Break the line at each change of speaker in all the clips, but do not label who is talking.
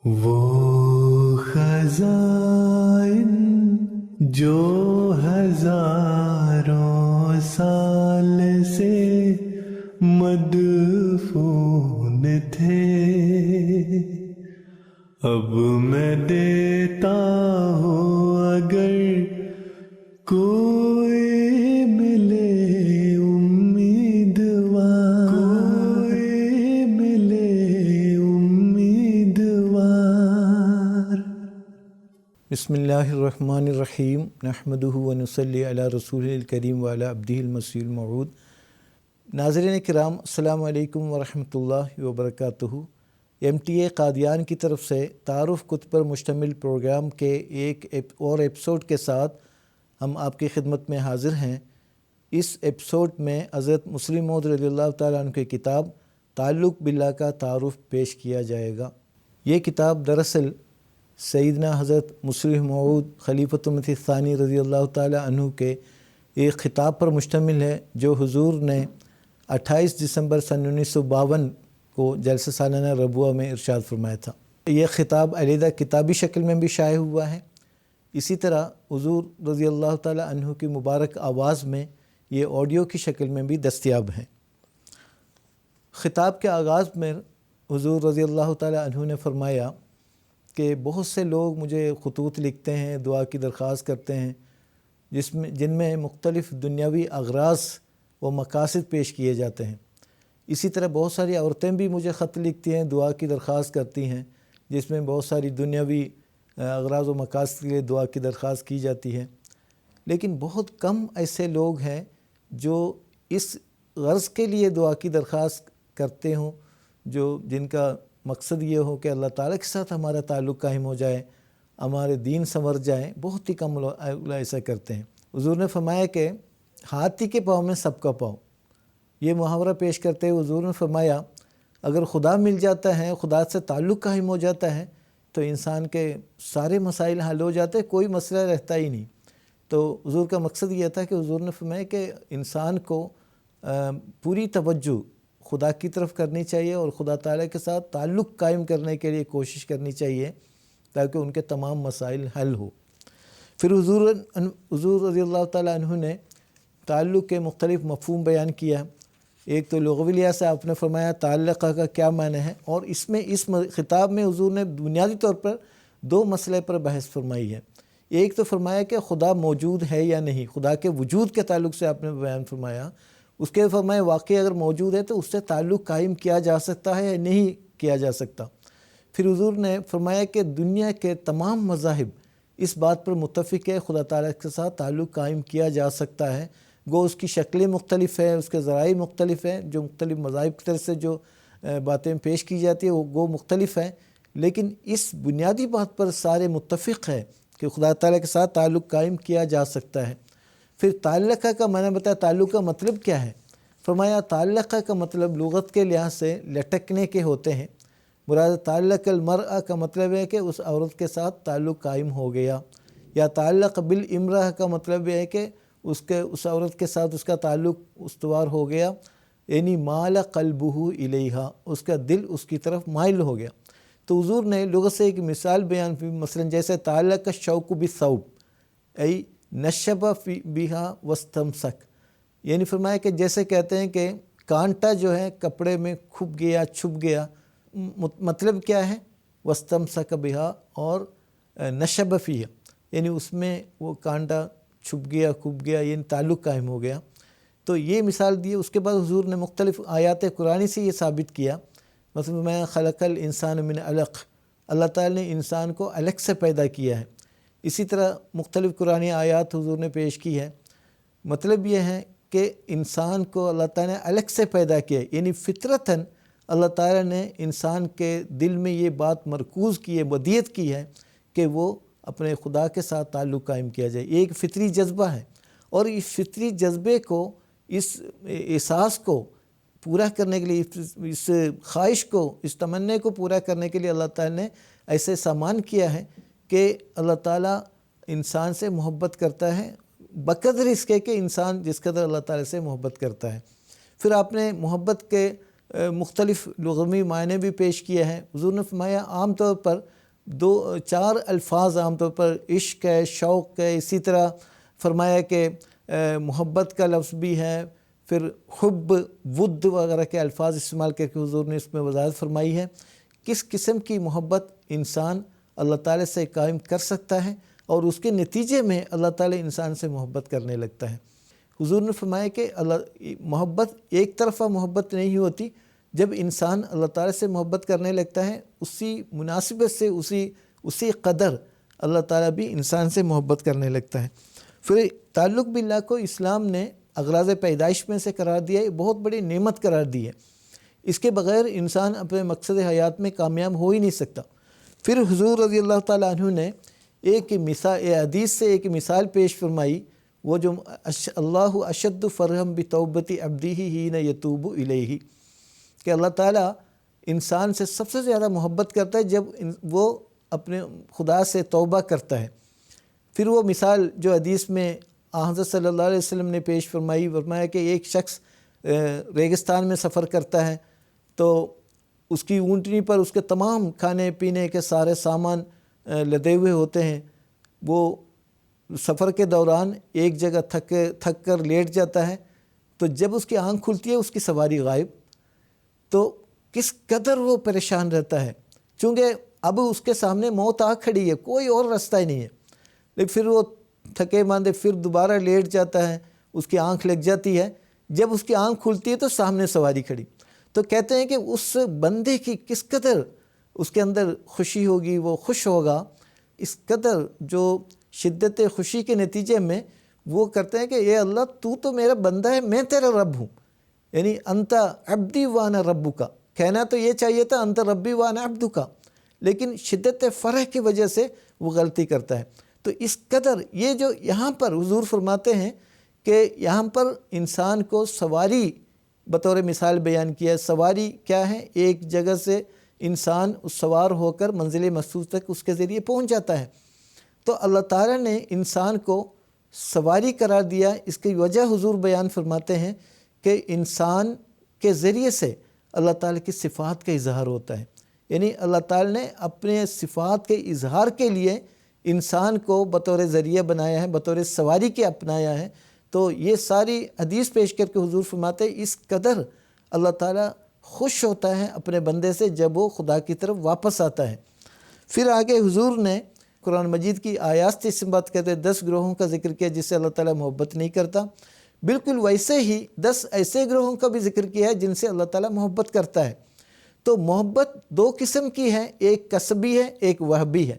وہ خزائن جو ہزاروں سال سے مدفون تھے، اب میں دیتا ہوں اگر کوئی ملے امیدوار، کوئی ملے امیدوار۔
بسم اللہ الرحمن الرحیم، نحمدہ ونصلی علی رسول الکریم وعلی عبدہ المسیح الموعود۔ ناظرین کرام، السلام علیکم ورحمۃ اللہ وبرکاتہ۔ MTA قادیان کی طرف سے تعارف کتب پر مشتمل پروگرام کے ایک اور ایپیسوڈ کے ساتھ ہم آپ کی خدمت میں حاضر ہیں۔ اس ایپیسوڈ میں حضرت مسلم موعود رضی اللہ تعالیٰ عنہ کی کتاب تعلق باللہ کا تعارف پیش کیا جائے گا۔ یہ کتاب دراصل سیدنا حضرت مسلم موعود خلیفۃ المسیح الثانی رضی اللہ تعالیٰ عنہ کے ایک خطاب پر مشتمل ہے، جو حضور نے 28 دسمبر سن 1952 کو جلسہ سالانہ ربوہ میں ارشاد فرمایا تھا۔ یہ خطاب علیحدہ کتابی شکل میں بھی شائع ہوا ہے، اسی طرح حضور رضی اللہ تعالیٰ عنہ کی مبارک آواز میں یہ آڈیو کی شکل میں بھی دستیاب ہے۔ خطاب کے آغاز میں حضور رضی اللہ تعالیٰ عنہ نے فرمایا کہ بہت سے لوگ مجھے خطوط لکھتے ہیں، دعا کی درخواست کرتے ہیں، جن میں مختلف دنیاوی اغراض و مقاصد پیش کیے جاتے ہیں۔ اسی طرح بہت ساری عورتیں بھی مجھے خط لکھتی ہیں، دعا کی درخواست کرتی ہیں، جس میں بہت ساری دنیاوی اغراض و مقاصد کے لیے دعا کی درخواست کی جاتی ہے۔ لیکن بہت کم ایسے لوگ ہیں جو اس غرض کے لیے دعا کی درخواست کرتے ہوں، جن کا مقصد یہ ہو کہ اللہ تعالیٰ کے ساتھ ہمارا تعلق قائم ہو جائے، ہمارے دین سنور جائیں۔ بہت ہی کم لوگ ایسا کرتے ہیں۔ حضور نے فرمایا کہ ہاتھی کے پاؤں میں سب کا پاؤں۔ یہ محاورہ پیش کرتے ہوئے حضور نے فرمایا اگر خدا مل جاتا ہے، خدا سے تعلق قائم ہو جاتا ہے، تو انسان کے سارے مسائل حل ہو جاتے ہیں، کوئی مسئلہ رہتا ہی نہیں۔ تو حضور کا مقصد یہ تھا کہ حضور نے فرمایا کہ انسان کو پوری توجہ خدا کی طرف کرنی چاہیے اور خدا تعالیٰ کے ساتھ تعلق قائم کرنے کے لیے کوشش کرنی چاہیے تاکہ ان کے تمام مسائل حل ہو۔ پھر حضور رضی اللہ تعالیٰ عنہ نے تعلق کے مختلف مفہوم بیان کیا۔ ایک تو لغوی لحاظ سے آپ نے فرمایا تعلقہ کا کیا معنی ہے، اور اس خطاب میں حضور نے بنیادی طور پر دو مسئلے پر بحث فرمائی ہے۔ ایک تو فرمایا کہ خدا موجود ہے یا نہیں، خدا کے وجود کے تعلق سے آپ نے بیان فرمایا۔ اس کے فرمایا واقعی اگر موجود ہے تو اس سے تعلق قائم کیا جا سکتا ہے یا نہیں کیا جا سکتا۔ پھر حضور نے فرمایا کہ دنیا کے تمام مذاہب اس بات پر متفق ہے خدا تعالیٰ کے ساتھ تعلق قائم کیا جا سکتا ہے، گو اس کی شکلیں مختلف ہیں، اس کے ذرائع مختلف ہیں، جو مختلف مذاہب کی طرف سے جو باتیں پیش کی جاتی ہیں وہ گو مختلف ہیں، لیکن اس بنیادی بات پر سارے متفق ہیں کہ خدا تعالیٰ کے ساتھ تعلق قائم کیا جا سکتا ہے۔ پھر تعلقہ کا معنی بتایا، تعلق کا مطلب کیا ہے؟ فرمایا تعلقہ کا مطلب لغت کے لحاظ سے لٹکنے کے ہوتے ہیں۔ مراد تعلق المرأہ کا مطلب ہے کہ اس عورت کے ساتھ تعلق قائم ہو گیا، یا تعلق بالامرأہ کا مطلب ہے کہ اس عورت کے ساتھ اس کا تعلق استوار ہو گیا، یعنی مال قلبہ الیہا، اس کا دل اس کی طرف مائل ہو گیا۔ تو حضور نے لغت سے ایک مثال بیان کی، مثلا جیسے تعلق الشوک بالثوب ای نشب بہا واستمسک، یعنی فرمایا کہ جیسے کہتے ہیں کہ کانٹا جو ہے کپڑے میں کھپ گیا، چھپ گیا، مطلب کیا ہے؟ واستمسک بہا اور نشب فیہا، یعنی اس میں وہ کانٹا چھپ گیا، کھپ گیا، یعنی تعلق قائم ہو گیا۔ تو یہ مثال دی۔ اس کے بعد حضور نے مختلف آیات قرآنی سے یہ ثابت کیا، مثلا میں خلق الانسان من علق، اللہ تعالیٰ نے انسان کو علق سے پیدا کیا ہے۔ اسی طرح مختلف قرآنی آیات حضور نے پیش کی ہے۔ مطلب یہ ہے کہ انسان کو اللہ تعالیٰ نے علق سے پیدا کیا ہے، یعنی فطرتاً اللہ تعالیٰ نے انسان کے دل میں یہ بات مرکوز کی ہے، ودیت کی ہے کہ وہ اپنے خدا کے ساتھ تعلق قائم کیا جائے۔ یہ ایک فطری جذبہ ہے، اور اس فطری جذبے کو، اس احساس کو پورا کرنے کے لیے، اس خواہش کو، اس تمنے کو پورا کرنے کے لیے اللہ تعالیٰ نے ایسے سامان کیا ہے کہ اللہ تعالیٰ انسان سے محبت کرتا ہے بقدر اس کے کہ انسان جس قدر اللہ تعالیٰ سے محبت کرتا ہے۔ پھر آپ نے محبت کے مختلف لغوی معنی بھی پیش کیا ہے۔ حضور نے فرمایا عام طور پر 4 الفاظ عام طور پر عشق ہے، شوق ہے، اسی طرح فرمایا کہ محبت کا لفظ بھی ہے، پھر حب، ود وغیرہ کے الفاظ استعمال کر کے حضور نے اس میں وضاحت فرمائی ہے کس قسم کی محبت انسان اللہ تعالیٰ سے قائم کر سکتا ہے اور اس کے نتیجے میں اللہ تعالیٰ انسان سے محبت کرنے لگتا ہے۔ حضور نے فرمایا کہ محبت ایک طرفہ محبت نہیں ہوتی، جب انسان اللہ تعالیٰ سے محبت کرنے لگتا ہے اسی مناسبت سے اسی قدر اللہ تعالیٰ بھی انسان سے محبت کرنے لگتا ہے۔ پھر تعلق باللہ کو اسلام نے اغراض پیدائش میں سے قرار دیا ہے، بہت بڑی نعمت قرار دی ہے، اس کے بغیر انسان اپنے مقصد حیات میں کامیاب ہو ہی نہیں سکتا۔ پھر حضور رضی اللہ تعالیٰ عنہ نے ایک حدیث سے ایک مثال پیش فرمائی، وہ جو اللہ اشد فرحم بتوبت عبدہ حین یتوب الیہ، کہ اللہ تعالیٰ انسان سے سب سے زیادہ محبت کرتا ہے جب وہ اپنے خدا سے توبہ کرتا ہے۔ پھر وہ مثال جو حدیث میں حضرت صلی اللہ علیہ وسلم نے پیش فرمایا کہ ایک شخص ریگستان میں سفر کرتا ہے تو اس کی اونٹنی پر اس کے تمام کھانے پینے کے سارے سامان لدے ہوئے ہوتے ہیں، وہ سفر کے دوران ایک جگہ تھک کر لیٹ جاتا ہے، تو جب اس کی آنکھ کھلتی ہے اس کی سواری غائب، تو کس قدر وہ پریشان رہتا ہے، چونکہ اب اس کے سامنے موت آ کھڑی ہے، کوئی اور راستہ ہی نہیں ہے، لیکن پھر وہ تھکے ماندے پھر دوبارہ لیٹ جاتا ہے، اس کی آنکھ لگ جاتی ہے، جب اس کی آنکھ کھلتی ہے تو سامنے سواری کھڑی۔ تو کہتے ہیں کہ اس بندے کی کس قدر اس کے اندر خوشی ہوگی، وہ خوش ہوگا، اس قدر جو شدت خوشی کے نتیجے میں وہ کرتے ہیں کہ اے اللہ تو میرا بندہ ہے، میں تیرا رب ہوں، یعنی انت عبدی وانا ربک، کہنا تو یہ چاہیے تھا انت ربی وانا عبدک، لیکن شدت فرح کی وجہ سے وہ غلطی کرتا ہے۔ تو اس قدر یہ جو یہاں پر حضور فرماتے ہیں کہ یہاں پر انسان کو سواری بطور مثال بیان کیا ہے۔ سواری کیا ہے؟ ایک جگہ سے انسان سوار ہو کر منزل مقصود تک اس کے ذریعے پہنچ جاتا ہے، تو اللہ تعالیٰ نے انسان کو سواری قرار دیا۔ اس کی وجہ حضور بیان فرماتے ہیں کہ انسان کے ذریعے سے اللہ تعالیٰ کی صفات کا اظہار ہوتا ہے، یعنی اللہ تعالیٰ نے اپنے صفات کے اظہار کے لیے انسان کو بطور ذریعہ بنایا ہے، بطور سواری کے اپنایا ہے۔ تو یہ ساری حدیث پیش کر کے حضور فرماتے ہیں اس قدر اللہ تعالیٰ خوش ہوتا ہے اپنے بندے سے جب وہ خدا کی طرف واپس آتا ہے۔ پھر آگے حضور نے قرآن مجید کی آیات سے استنباط کرتے 10 گروہوں کا ذکر کیا جس سے اللہ تعالیٰ محبت نہیں کرتا، بالکل ویسے ہی 10 ایسے گروہوں کا بھی ذکر کیا ہے جن سے اللہ تعالیٰ محبت کرتا ہے۔ تو محبت 2 قسم کی ہے، ایک کسبی ہے، ایک وہبی ہے،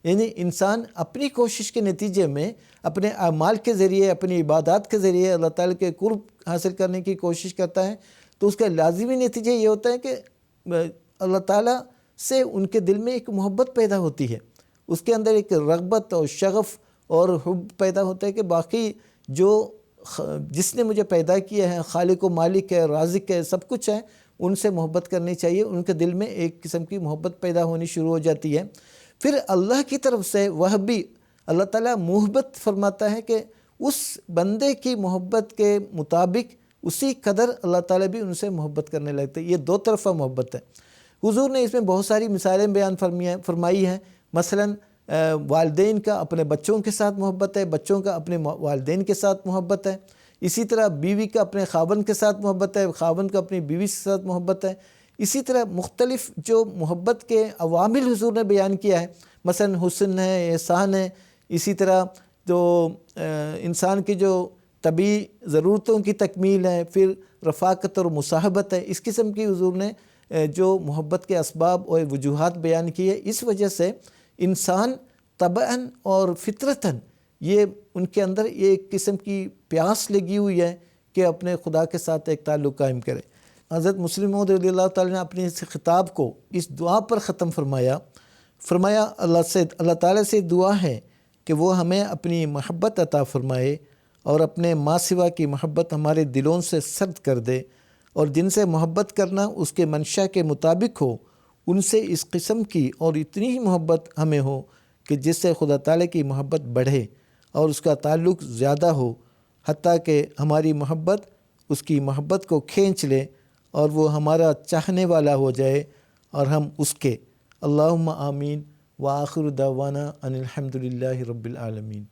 یعنی انسان اپنی کوشش کے نتیجے میں اپنے اعمال کے ذریعے، اپنی عبادات کے ذریعے اللہ تعالیٰ کے قرب حاصل کرنے کی کوشش کرتا ہے، تو اس کا لازمی نتیجہ یہ ہوتا ہے کہ اللہ تعالیٰ سے ان کے دل میں ایک محبت پیدا ہوتی ہے، اس کے اندر ایک رغبت اور شغف اور حب پیدا ہوتا ہے کہ باقی جس نے مجھے پیدا کیا ہے، خالق و مالک ہے، رازق ہے، سب کچھ ہے، ان سے محبت کرنی چاہیے۔ ان کے دل میں ایک قسم کی محبت پیدا ہونی شروع ہو جاتی ہے۔ پھر اللہ کی طرف سے وہ بھی اللہ تعالیٰ محبت فرماتا ہے کہ اس بندے کی محبت کے مطابق اسی قدر اللہ تعالیٰ بھی ان سے محبت کرنے لگتے ہیں۔ یہ 2 طرفہ محبت ہے۔ حضور نے اس میں بہت ساری مثالیں بیان فرمائی ہیں، مثلاً والدین کا اپنے بچوں کے ساتھ محبت ہے، بچوں کا اپنے والدین کے ساتھ محبت ہے، اسی طرح بیوی کا اپنے خاوند کے ساتھ محبت ہے، خاوند کا اپنی بیوی کے ساتھ محبت ہے، اسی طرح مختلف جو محبت کے عوامل حضور نے بیان کیا ہے، مثلا حسن ہے، احسان ہے، اسی طرح جو انسان کی جو طبعی ضرورتوں کی تکمیل ہے، پھر رفاقت اور مصاحبت ہے، اس قسم کی حضور نے جو محبت کے اسباب اور وجوہات بیان کی ہے۔ اس وجہ سے انسان طبعاً اور فطرتاً یہ ان کے اندر ایک قسم کی پیاس لگی ہوئی ہے کہ اپنے خدا کے ساتھ ایک تعلق قائم کرے۔ حضرت مسلم موعود رضی اللہ تعالیٰ نے اپنے اس خطاب کو اس دعا پر ختم فرمایا اللہ تعالیٰ سے دعا ہے کہ وہ ہمیں اپنی محبت عطا فرمائے اور اپنے ما سوا کی محبت ہمارے دلوں سے سرد کر دے، اور جن سے محبت کرنا اس کے منشا کے مطابق ہو ان سے اس قسم کی اور اتنی ہی محبت ہمیں ہو کہ جس سے خدا تعالیٰ کی محبت بڑھے اور اس کا تعلق زیادہ ہو، حتیٰ کہ ہماری محبت اس کی محبت کو کھینچ لے اور وہ ہمارا چاہنے والا ہو جائے اور ہم اس کے۔ اللہم آمین، وآخر دعوانا ان الحمد للہ رب العالمین۔